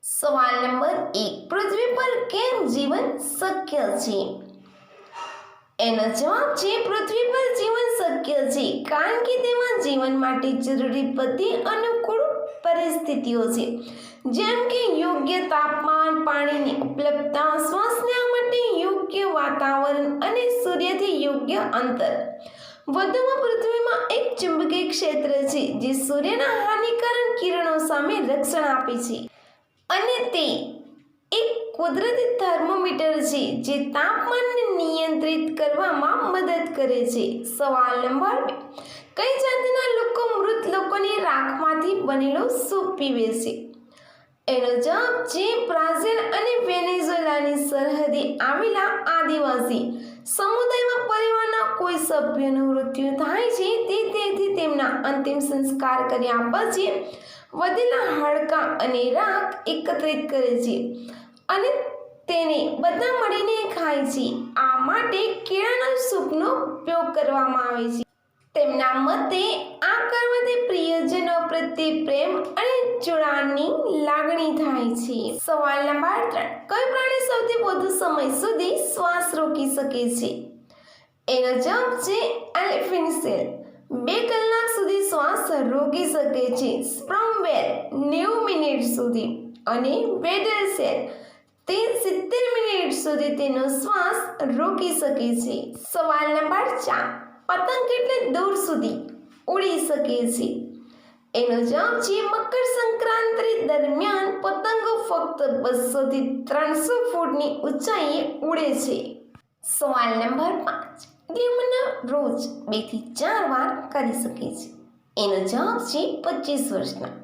સવાલ નંબર 1, પૃથ્વી પર કેમ જીવન શક્ય છે? એનો જવાબ છે પૃથ્વી પર જીવન શક્ય છે કારણ કે તેમાં જીવન માટે જરૂરી બધી અનુકૂળ પરિસ્થિતિઓ છે, જેમ કે યોગ્ય તાપમાન, પાણીની ઉપલબ્ધતા, શ્વાસ લેવા માટે યોગ્ય વાતાવરણ અને સૂર્યથી યોગ્ય અંતર. વધુમાં પૃથ્વીમાં એક ચુંબકીય ક્ષેત્ર છે જે સૂર્યના હાનિકારક કિરણો સામે રક્ષણ આપે છે, અને તે એક કુદરતી થર્મોમીટર છે જે તાપમાનને નિયંત્રિત કરવામાં મદદ કરે છે. સવાલ નંબર 2, કઈ જાતિના લોકો મૃત લોકોની રાખમાંથી બનેલો સૂપ પીવે છે? એનો જવાબ છે બ્રાઝિલ અને વેનેઝુએલાની સરહદે આવેલા આદિવાસી સમુદાયમાં પરિવારના કોઈ સભ્યનું મૃત્યુ થાય છે તેથી તેમના અંતિમ સંસ્કાર કર્યા પછી વધેલા હાડકાં અને રાખ એકત્રિત કરે છે અને તેને બધા મળીને ખાય છે. આ માટે કેળાના સૂપનો ઉપયોગ કરવામાં આવે છે. તેમના મતે આ કરવાથી પ્રિયજનો પ્રત્યે પ્રેમ અને જોડાણની લાગણી થાય છે. સવાલ નંબર 3, કયું પ્રાણી સૌથી વધુ સમય સુધી શ્વાસ રોકી શકે છે? એનો જવાબ છે એલિફન્ટ સેલ. 2 કલાક સુધી શ્વાસ રોકી શકે છે. સ્પર્મ વેલ 90 મિનિટ સુધી અને વેડલ સેલ તે 70 મિનિટ સુધી તેનો શ્વાસ રોકી શકે છે. સવાલ નંબર 4, પતંગ કેટલી દૂર સુધી ઉડી શકે છે? એનો જવાબ છે મકર સંક્રાંતિ દરમિયાન પતંગો ફક્ત 200 થી 300 ફૂટની ઊંચાઈએ ઉડે છે. સવાલ નંબર 5, દિવસના રોજ 2 થી 4 વાર કરી શકે છે? એનો જવાબ છે 25 વર્ષના.